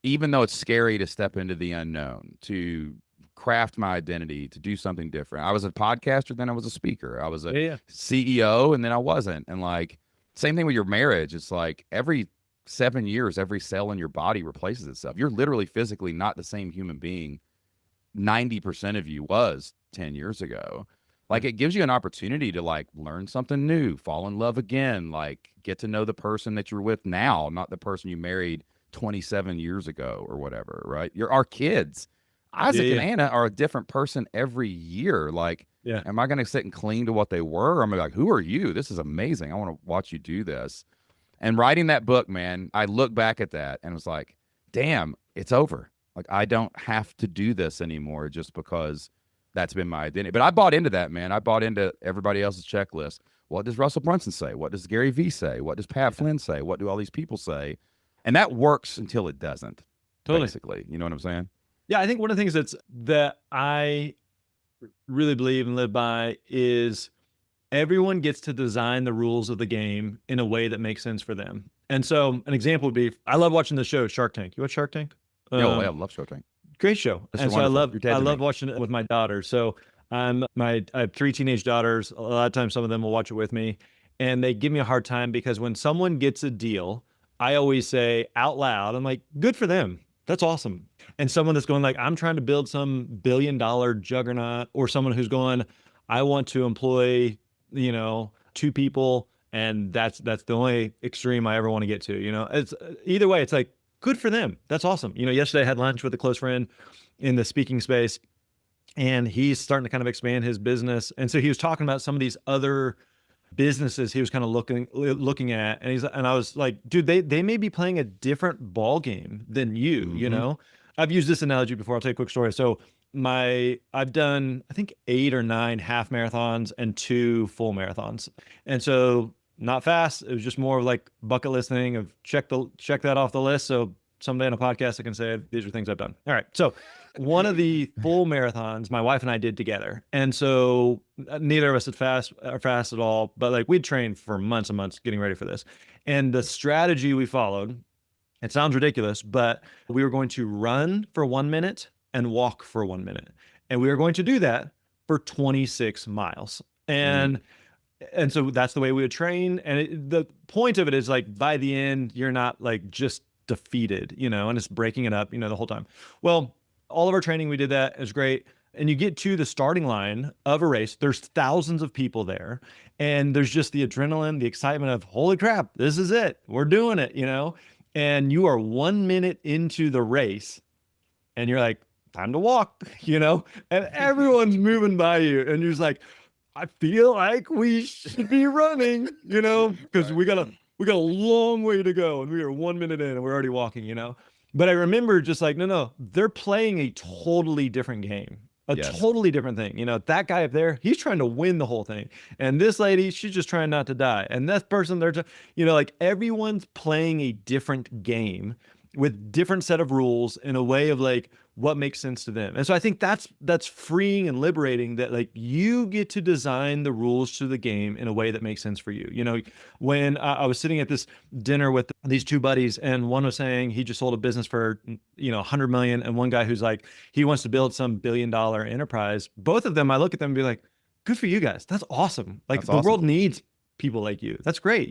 even though it's scary to step into the unknown, to craft my identity, to do something different. I was a podcaster, then I was a speaker. I was a Yeah. Yeah. CEO, and then I wasn't. And like, same thing with your marriage. It's like every 7 years, every cell in your body replaces itself. You're literally physically not the same human being 90% of you was 10 years ago. Like, Yeah. it gives you an opportunity to like learn something new, fall in love again, like get to know the person that you're with now, not the person you married 27 years ago or whatever, right? Our kids, Yeah. Isaac and Yeah. Anna, are a different person every year. Like, Yeah. am I going to sit and cling to what they were? I'm gonna be like, who are you? This is amazing. I want to watch you do this. And writing that book, man, I look back at that and was like, damn, it's over. Like, I don't have to do this anymore just because that's been my identity. But I bought into that, man. I bought into everybody else's checklist. What does Russell Brunson say? What does Gary Vee say? What does Pat Flynn say? What do all these people say? And that works until it doesn't, Totally. basically. You know what I'm saying? Yeah. I think one of the things that I really believe and live by is everyone gets to design the rules of the game in a way that makes sense for them. And so an example would be, I love watching the show Shark Tank. You watch Shark Tank? Yo, I Um, love Showtime. Great show. This is And so wonderful. You're I dead to love me. watching it with my daughter. So I have 3 teenage daughters. A lot of times some of them will watch it with me, and they give me a hard time because when someone gets a deal, I always say out loud, I'm like, good for them. That's awesome. And someone that's going like, I'm trying to build some billion-dollar juggernaut, or someone who's going, I want to employ, 2 people, and that's the only extreme I ever want to get to. It's either way, it's like good for them. That's awesome. Yesterday I had lunch with a close friend in the speaking space, and he's starting to kind of expand his business. And so he was talking about some of these other businesses he was kind of looking at, and I was like, dude, they may be playing a different ball game than you. Mm-hmm. I've used this analogy before. I'll tell you a quick story. So I've done, I think, 8 or 9 half marathons and 2 full marathons. And so not fast. It was just more of like bucket list thing of check that off the list. So someday on a podcast I can say these are things I've done. All right. So one of the full marathons my wife and I did together. And so neither of us had fast at all, but like we'd trained for months and months getting ready for this. And the strategy we followed, it sounds ridiculous, but we were going to run for 1 minute and walk for 1 minute. And we were going to do that for 26 miles. Mm. And so that's the way we would train. And the point of it is like by the end, you're not like just defeated, and it's breaking it up, the whole time. Well, all of our training, we did that. It was great. And you get to the starting line of a race, there's thousands of people there. And there's just the adrenaline, the excitement of, holy crap, this is it. We're doing it, And you are 1 minute into the race and you're like, time to walk, and everyone's moving by you. And you're just like, I feel like we should be running, because Right. we got a long way to go, and we are 1 minute in and we're already walking. But I remember just like, no, they're playing a totally different game, a Yes. totally different thing. That guy up there, he's trying to win the whole thing. And this lady, she's just trying not to die. And that person, like everyone's playing a different game with different set of rules in a way of like what makes sense to them. And so I think that's freeing and liberating, that like you get to design the rules to the game in a way that makes sense for you. When I was sitting at this dinner with these 2 buddies, and one was saying he just sold a business for 100 million, and one guy who's like he wants to build some billion-dollar enterprise. Both of them, I look at them and be like, good for you guys. That's awesome. Like That's the awesome. world needs people like you. That's great.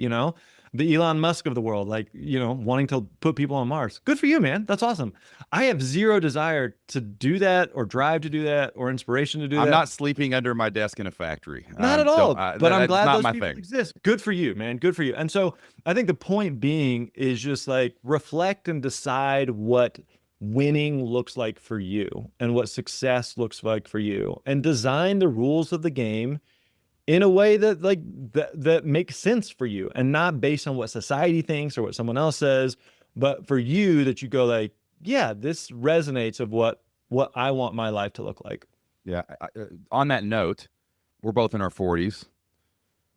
the Elon Musk of the world, like, wanting to put people on Mars. Good for you, man. That's awesome. I have zero desire to do that or drive to do that or inspiration to do I'm that. not sleeping under my desk in a factory. Not at all. But I'm That's glad not those my people thing. exist. Good for you, man. Good for you. And so I think the point being is just like reflect and decide what winning looks like for you and what success looks like for you, and design the rules of the game in a way that that makes sense for you and not based on what society thinks or what someone else says, but for you that you go like, yeah, this resonates of what I want my life to look like. Yeah. On that note, we're both in our 40s.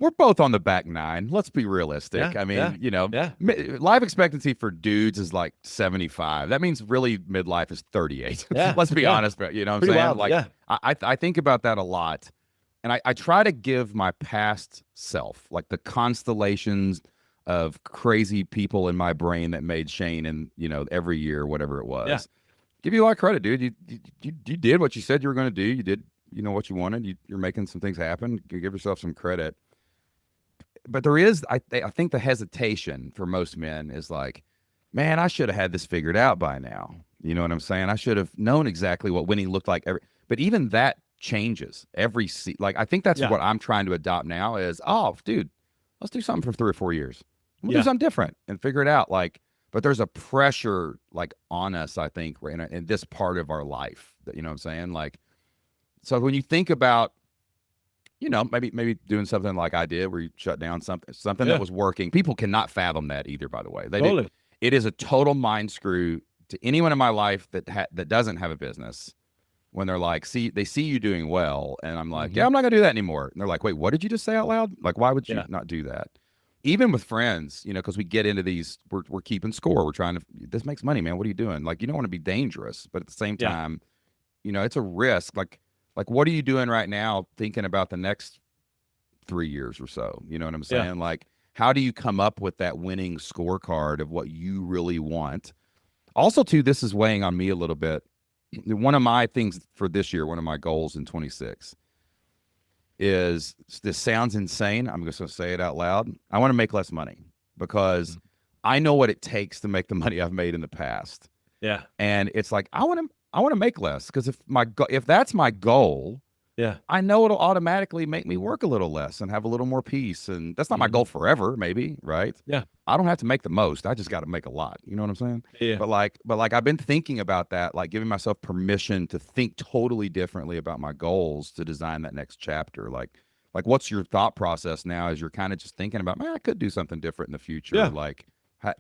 We're both on the back nine. Let's be realistic. Yeah, I yeah, mean, yeah, life expectancy for dudes is like 75. That means really midlife is 38. yeah, Let's be yeah. honest, but you know what I'm Pretty saying? wild. Like, Yeah, I think about that a lot. And I try to give my past self, like the constellations of crazy people in my brain that made Shane in, every year, whatever it yeah, was. Give you a lot of credit, dude. You did what you said you were going to do. You did, what you wanted. You're making some things happen. You give yourself some credit. But there is, I think the hesitation for most men is like, man, I should have had this figured out by now. You know what I'm saying? I should have known exactly what winning looked like. But even that changes every like, I think that's yeah, what I'm trying to adopt now is, oh, dude, let's do something for 3 or 4 years. We'll do yeah, something different and figure it out. Like, but there's a pressure like on us, I think, in this part of our life that, you know what I'm saying? Like, so when you think about, maybe doing something like I did, where you shut down something that yeah. was working. People cannot fathom that either. By the way, Totally. it is a total mind screw to anyone in my life that doesn't have a business. When they're like, they see you doing well, and I'm like, Hmm. yeah, I'm not gonna do that anymore. And they're like, wait, what did you just say out loud? Like, why would you Yeah, not do that? Even with friends, because we get into these, we're keeping score. We're trying to. This makes money, man. What are you doing? Like, you don't want to be dangerous, but at the same yeah, time, it's a risk. Like, what are you doing right now thinking about the next 3 years or so? You know what I'm yeah, saying? Like, how do you come up with that winning scorecard of what you really want? Also, too, this is weighing on me a little bit. One of my things for this year, one of my goals in 26 is, this sounds insane. I'm just going to say it out loud. I want to make less money because I know what it takes to make the money I've made in the past. yeah, And it's like, I want to make less, because if that's my goal, yeah. I know it'll automatically make me work a little less and have a little more peace. And that's not my Hmm. goal forever, maybe, right? Yeah, I don't have to make the most. I just got to make a lot. You know what I'm saying? yeah, But like I've been thinking about that, like giving myself permission to think totally differently about my goals to design that next chapter. Like what's your thought process now as you're kind of just thinking about, man, I could do something different in the future, yeah, like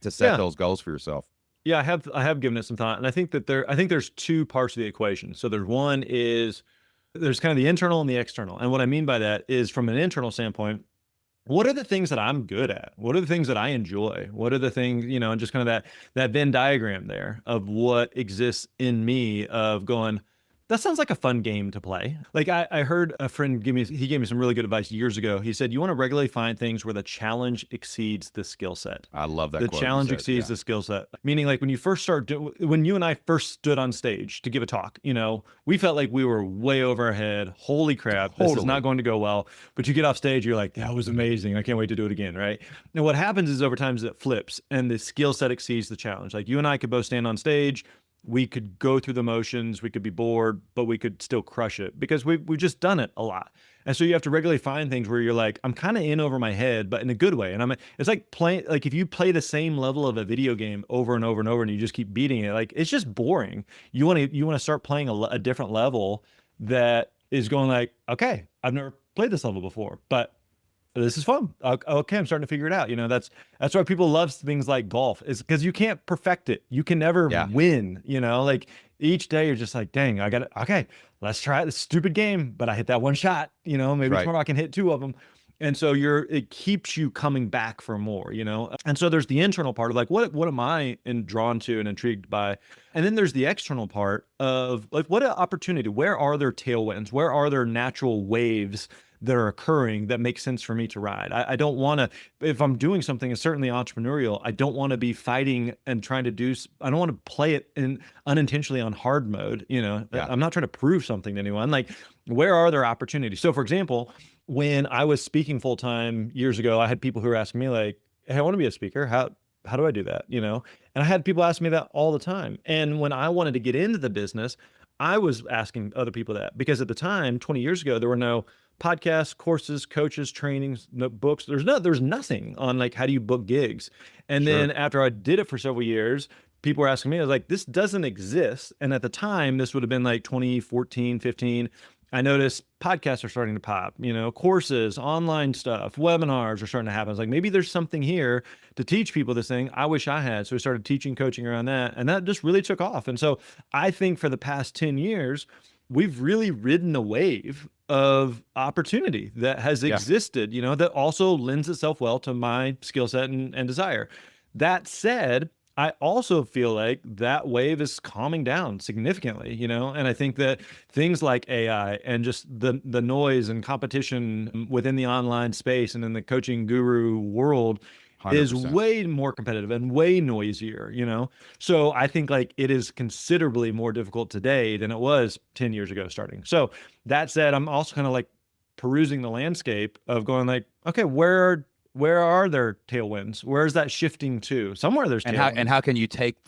to set yeah. those goals for yourself. Yeah, I have given it some thought, and I think there's two parts of the equation. So there's kind of the internal and the external. And what I mean by that is, from an internal standpoint, what are the things that I'm good at? What are the things that I enjoy? What are the things, and just kind of that Venn diagram there of what exists in me, of going, that sounds like a fun game to play. Like I heard a friend he gave me some really good advice years ago. He said, you want to regularly find things where the challenge exceeds the skill set. I love that The quote you challenge said. exceeds Yeah. the skill set. Meaning, like, when you and I first stood on stage to give a talk, we felt like we were way over our head. Holy crap, this is not Totally. going to go well. But you get off stage, you're like, that was amazing. I can't wait to do it again, right? And what happens is, over time, it flips, and the skill set exceeds the challenge. Like, you and I could both stand on stage. We could go through the motions, we could be bored, but we could still crush it because we've just done it a lot. And so you have to regularly find things where you're like, I'm kind of in over my head, but in a good way. And it's like playing, like, if you play the same level of a video game over and over and over, and you just keep beating it, like, it's just boring. You want to start playing a different level that is going like, okay, I've never played this level before, but this is fun. Okay, I'm starting to figure it out. That's why people love things like golf, is because you can't perfect it. You can never Yeah. win. Like, each day you're just like, dang, I got it. Okay, let's try this stupid game, but I hit that one shot. Maybe Right. tomorrow I can hit two of them. And so it keeps you coming back for more. And so there's the internal part of like, what am I drawn to and intrigued by? And then there's the external part of like, what an opportunity. Where are there tailwinds? Where are there natural waves that are occurring that make sense for me to ride? I don't want to, if I'm doing something, and certainly entrepreneurial, I don't want to be fighting and trying to I don't want to play it in unintentionally on hard mode. Yeah. I'm not trying to prove something to anyone. Like, where are there opportunities? So, for example, when I was speaking full time years ago, I had people who were asking me like, hey, I want to be a speaker. How do I do that? And I had people ask me that all the time. And when I wanted to get into the business, I was asking other people that, because at the time, 20 years ago, there were no podcasts, courses, coaches, trainings, no books. There's nothing on like, how do you book gigs? And Sure. then after I did it for several years, people were asking me, I was like, this doesn't exist. And at the time, this would have been like 2014, 15. I noticed podcasts are starting to pop, courses, online stuff, webinars are starting to happen. I was like, maybe there's something here to teach people this thing I wish I had. So we started teaching, coaching around that. And that just really took off. And so I think for the past 10 years, we've really ridden the wave of opportunity that has Yeah. existed, that also lends itself well to my skill set and desire. That said, I also feel like that wave is calming down significantly, and I think that things like AI and just the noise and competition within the online space and in the coaching guru world is 100%. way more competitive and way noisier, So I think like it is considerably more difficult today than it was 10 years ago starting. So that said, I'm also kind of like perusing the landscape of going like, okay, where are there tailwinds? Where is that shifting to? Somewhere there's And tailwinds. how can you take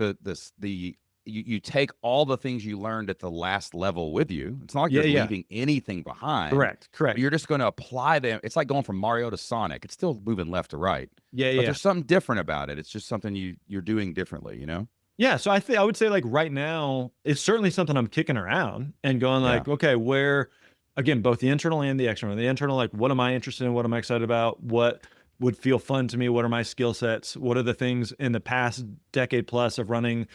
you take all the things you learned at the last level with you? It's not like Yeah, you're yeah. leaving anything behind. Correct. You're just going to apply them. It's like going from Mario to Sonic. It's still moving left to right, Yeah, but yeah. there's something different about it. It's just something you're doing differently, you know? Yeah, so I would say like right now, it's certainly something I'm kicking around and going Yeah, like, okay, where again, both the internal and the external. The internal, like what am I interested in? What am I excited about? What would feel fun to me? What are my skill sets? What are the things in the past decade plus of running,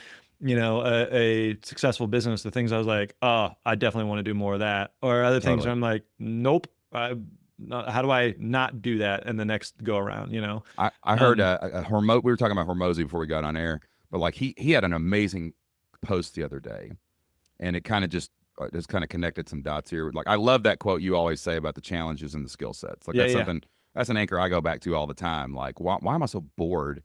a successful business, the things I was like, oh, I definitely want to do more of that. Or other things totally. I'm like, nope, how do I not do that in the next go around, I heard Um, a Hormo. We were talking about Hormozy before we got on air, but like he had an amazing post the other day, and it kind of just kind of connected some dots here. Like I love that quote you always say about the challenges and the skill sets. Like yeah, that's yeah, something that's an anchor I go back to all the time. Like why am I so bored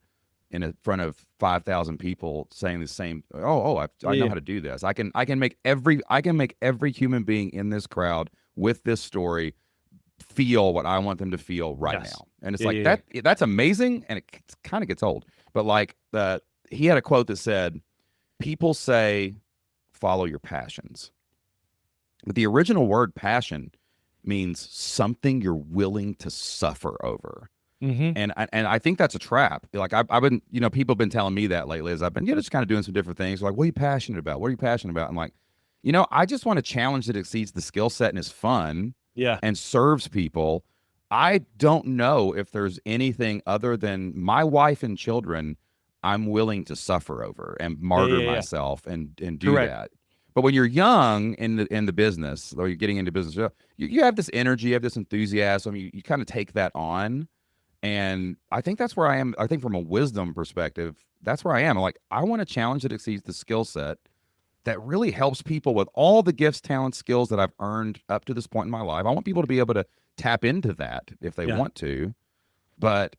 in front of 5,000 people saying the same? I yeah, know yeah. how to do this. I can make every human being in this crowd with this story feel what I want them to feel right Yes. now. And it's Yeah, like yeah, yeah. that's amazing, and it kind of gets old. But like he had a quote that said, "People say follow your passions." But the original word passion means something you're willing to suffer over. Mm-hmm. And I think that's a trap. Like I've been, people have been telling me that lately as I've been, just kind of doing some different things. Like, what are you passionate about? What are you passionate about? I'm like, I just want a challenge that exceeds the skill set and is fun Yeah. and serves people. I don't know if there's anything other than my wife and children I'm willing to suffer over and Yeah, martyr yeah, yeah. myself and do Correct. that. But when you're young in the business, or you're getting into business, you have this energy, you have this enthusiasm, you kind of take that on. And I think that's where I am. I think from a wisdom perspective, that's where I am. Like, I want a challenge that exceeds the skill set that really helps people with all the gifts, talents, skills that I've earned up to this point in my life. I want people to be able to tap into that if they Yeah. want to, but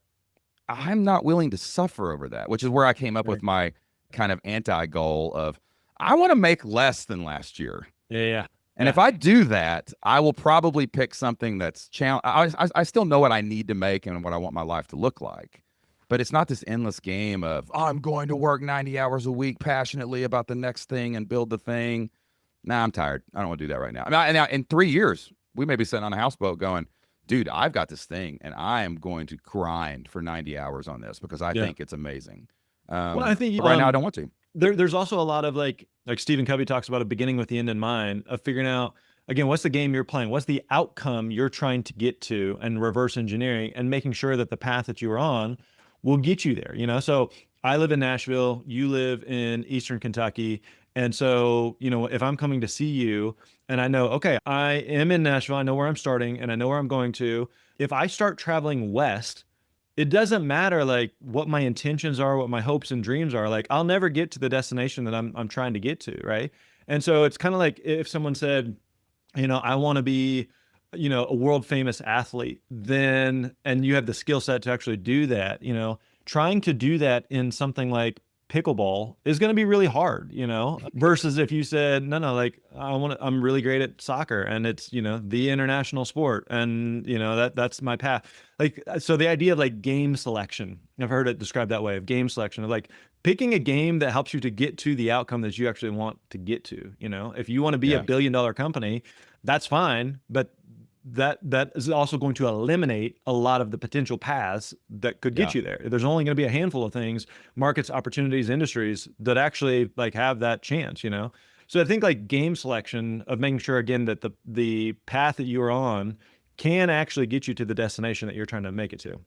I'm not willing to suffer over that, which is where I came up with Right. my kind of anti goal of I want to make less than last year. Yeah, yeah, And if yeah. I do that, I will probably pick something that's challenge. I still know what I need to make and what I want my life to look like, but it's not this endless game of I'm going to work 90 hours a week passionately about the next thing and build the thing. Nah, I'm tired. I don't want to do that right now. Now, in 3 years, we may be sitting on a houseboat going, dude, I've got this thing and I am going to grind for 90 hours on this because I Yeah. think it's amazing. Well, I think But right now, I don't want to. there's also a lot of like Stephen Covey talks about a beginning with the end in mind of figuring out again what's the game you're playing, what's the outcome you're trying to get to, and reverse engineering and making sure that the path that you are on will get you there. So I live in Nashville, you live in Eastern Kentucky, and so if I'm coming to see you and I know okay I am in Nashville, I know where I'm starting and I know where I'm going to. If I start traveling west, it doesn't matter like what my intentions are, what my hopes and dreams are. Like I'll never get to the destination that I'm trying to get to, right? And so it's kind of like if someone said, I want to be, a world famous athlete, then and you have the skill set to actually do that, trying to do that in something like pickleball is going to be really hard, versus if you said, no, like I'm really great at soccer and it's, the international sport and, that's my path. Like, so the idea of like game selection, I've heard it described that way, of game selection, of like picking a game that helps you to get to the outcome that you actually want to get to. If you want to be a Yeah. billion-dollar company, that's fine, but that is also going to eliminate a lot of the potential paths that could get Yeah. you there. There's only going to be a handful of things, markets, opportunities, industries that actually like have that chance, So I think like game selection, of making sure again that the path that you're on can actually get you to the destination that you're trying to make it to.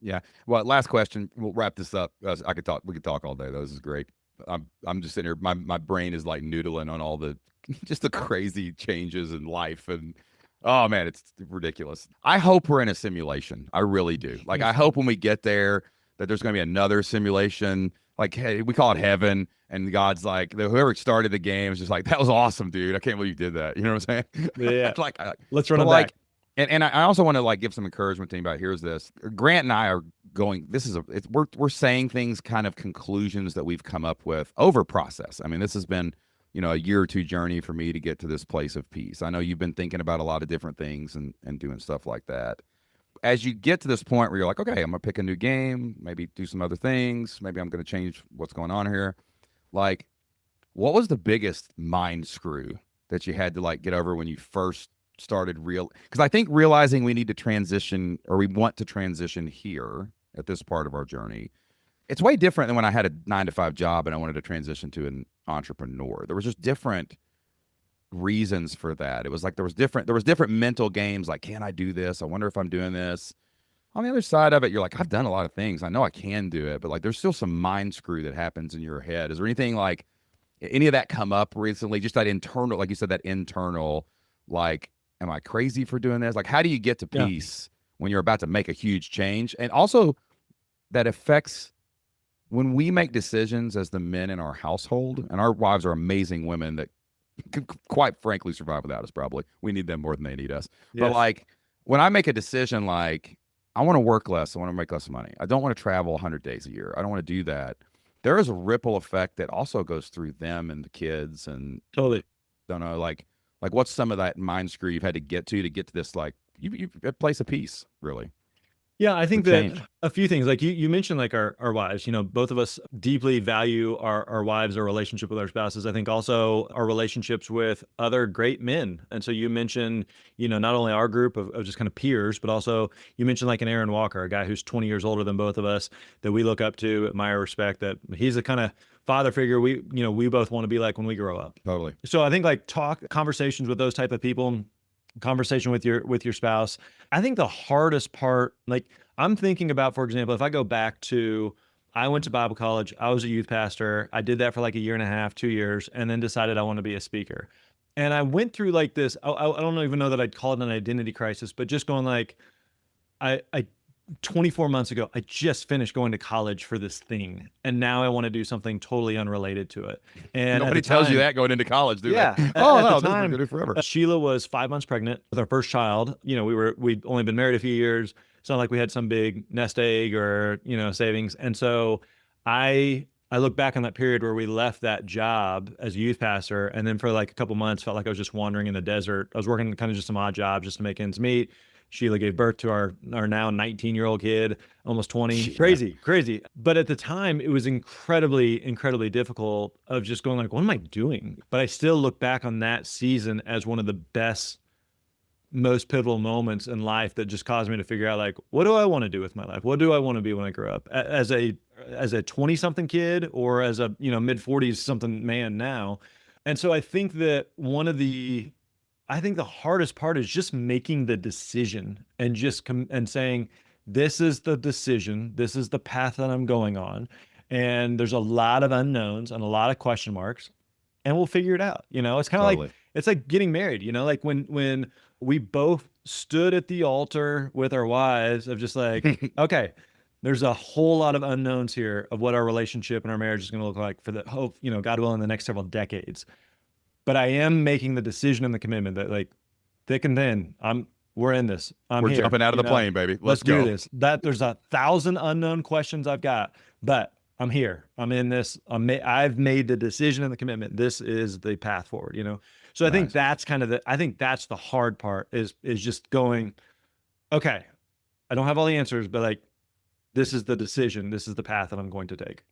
Yeah. Well, last question. We'll wrap this up. We could talk all day though. This is great. I'm just sitting here. My brain is like noodling on all the just the crazy changes in life, and oh man, it's ridiculous. I hope we're in a simulation. I really do. Like I hope when we get there that there's going to be another simulation. Like, hey, we call it heaven, and God's like, whoever started the game is just like, that was awesome, dude. I can't believe you did that. You know what I'm saying? Yeah. like, Let's run but it like, back. and I also want to like give some encouragement to anybody. Here's this. Grant and I are going. We're saying things, kind of conclusions that we've come up with over process. I mean, this has been a year or two journey for me to get to this place of peace. I know you've been thinking about a lot of different things and doing stuff like that. As you get to this point where you're like, okay, I'm gonna pick a new game, maybe do some other things, maybe I'm gonna change what's going on here. Like, what was the biggest mind screw that you had to like get over when you first started because I think realizing we need to transition, or we want to transition here at this part of our journey, it's way different than when I had a 9 to 5 job and I wanted to transition to an entrepreneur. There was just different reasons for that. It was like there was different mental games, like, can I do this? I wonder if I'm doing this. On the other side of it, you're like, I've done a lot of things. I know I can do it, but like there's still some mind screw that happens in your head. Is there anything like any of that come up recently? Just that internal, like you said, that internal, like, am I crazy for doing this? Like, how do you get to Yeah. peace when you're about to make a huge change? And also that affects when we make decisions as the men in our household, and our wives are amazing women that can quite frankly survive without us. Probably we need them more than they need us. But Yes. like when I make a decision, like I want to work less, I want to make less money, I don't want to travel 100 days a year, I don't want to do that, there is a ripple effect that also goes through them and the kids. And Totally. don't know, like what's some of that mind screw you've had to get to this, like you a place of peace, really, Yeah, I think with that change. a few things, like you mentioned, like our wives, both of us deeply value our wives, our relationship with our spouses. I think also our relationships with other great men. And so you mentioned, not only our group of just kind of peers, but also you mentioned like an Aaron Walker, a guy who's 20 years older than both of us, that we look up to, admire, respect, that he's the kind of father figure we both want to be like when we grow up. Totally. So I think like conversations with those type of people, conversation with your spouse. I think the hardest part, like I'm thinking about, for example, if I go back to, I went to Bible college, I was a youth pastor, I did that for like a year and a half, 2 years, and then decided I want to be a speaker. And I went through like this, I don't even know that I'd call it an identity crisis, but just going like, I 24 months ago, I just finished going to college for this thing. And now I want to do something totally unrelated to it. And Nobody tells you that going into college, do yeah, they? at Oh the no, this is time, gonna do forever. Sheila was 5 months pregnant with our first child. We'd only been married a few years. It's not like we had some big nest egg or, savings. And so I look back on that period where we left that job as a youth pastor. And then for like a couple months, felt like I was just wandering in the desert. I was working kind of just some odd jobs just to make ends meet. Sheila gave birth to our now 19-year-old kid, almost 20. Yeah. Crazy. But at the time, it was incredibly, incredibly difficult of just going like, what am I doing? But I still look back on that season as one of the best, most pivotal moments in life that just caused me to figure out like, what do I want to do with my life? What do I want to be when I grow up? As a 20-something kid, or as a mid 40s something man now. And so I think that I think the hardest part is just making the decision and just and saying, this is the decision, this is the path that I'm going on. And there's a lot of unknowns and a lot of question marks, and we'll figure it out. It's kind of Totally. like, it's like getting married, like when we both stood at the altar with our wives of just like, okay, there's a whole lot of unknowns here of what our relationship and our marriage is going to look like for the hope, God willing, the next several decades. But I am making the decision and the commitment that like thick and thin, we're in this. We're here, jumping out of the plane, baby. Let's go. do this. That there's 1,000 unknown questions I've got, but I'm here. I'm in this. I've made the decision and the commitment. This is the path forward, you know? So I think Nice. that's kind of I think that's the hard part is just going, okay, I don't have all the answers, but like, this is the decision. This is the path that I'm going to take.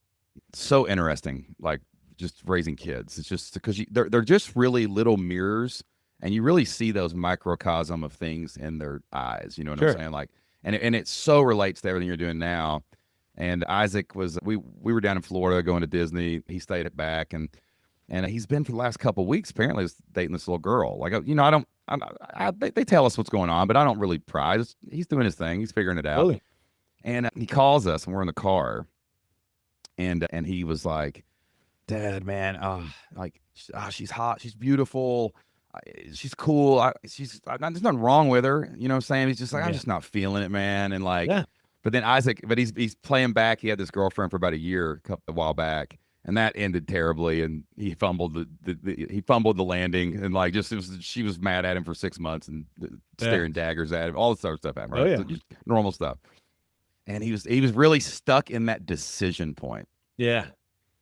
So interesting. Like just raising kids. It's just because they're just really little mirrors, and you really see those microcosm of things in their eyes. You know what I'm Sure. saying? Like, and it so relates to everything you're doing now. And Isaac was we were down in Florida going to Disney. He stayed it back, and he's been for the last couple of weeks. Apparently, is dating this little girl. Like, you know, I don't. They tell us what's going on, but I don't really pry. He's doing his thing. He's figuring it out. Totally. And he calls us, and we're in the car, and he was like, "Dad, man, she's hot, she's beautiful, she's cool, there's nothing wrong with her." You know what I'm saying? He's just like, "I'm Yeah. just not feeling it, man." And like, Yeah. but then Isaac, but he's playing back. He had this girlfriend for about a while back, and that ended terribly. And he fumbled he fumbled the landing, and like she was mad at him for 6 months and Yeah. staring daggers at him. All this other stuff happened, Oh right? yeah. So just normal stuff. And he was really stuck in that decision point. Yeah.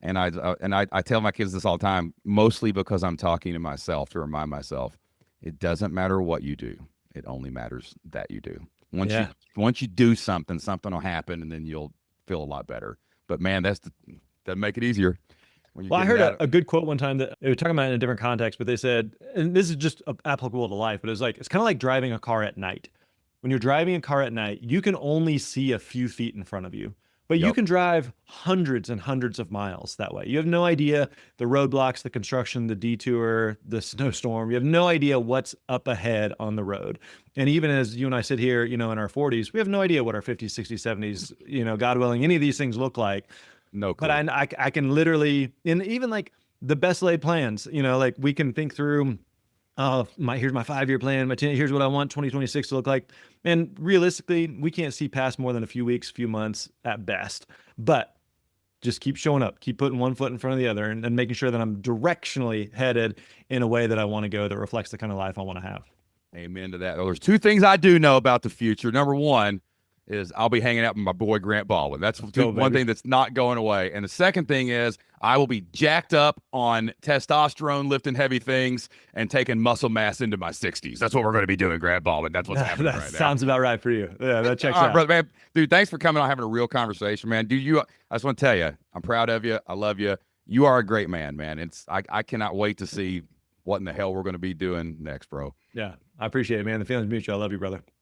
And I tell my kids this all the time, mostly because I'm talking to myself to remind myself, it doesn't matter what you do. It only matters that you do. Yeah. Once you do something, something will happen, and then you'll feel a lot better. But man, that make it easier when you Well, I get heard that. a good quote one time that they were talking about it in a different context, but they said, and this is just applicable to life, but it's like, it's kind of like driving a car at night. When you're driving a car at night, you can only see a few feet in front of you, but you Yep. can drive hundreds and hundreds of miles that way. You have no idea the roadblocks, the construction, the detour, the snowstorm. You have no idea what's up ahead on the road. And even as you and I sit here, you know, in our 40s, we have no idea what our 50s, 60s, 70s, you know, God willing, any of these things look like. No But clue. I can literally, and even like the best laid plans, you know, like we can think through, here's my 5-year plan, here's what I want 2026 to look like. And realistically, we can't see past more than a few weeks, few months at best. But just keep showing up, keep putting one foot in front of the other, and making sure that I'm directionally headed in a way that I want to go, that reflects the kind of life I want to have. Amen to that. Well, there's two things I do know about the future. Number one is I'll be hanging out with my boy Grant Baldwin. That's Let's go, one baby. thing that's not going away. And the second thing is I will be jacked up on testosterone, lifting heavy things, and taking muscle mass into my 60s. That's what we're going to be doing, Grant Baldwin. That's what's happening That right now. sounds about right for you. Yeah, that checks All right, out. brother, man. Dude, thanks for coming on, having a real conversation, man. I just want to tell you, I'm proud of you. I love you. You are a great man, man. I cannot wait to see what in the hell we're going to be doing next, bro. Yeah, I appreciate it, man. The feeling's mutual. I love you, brother.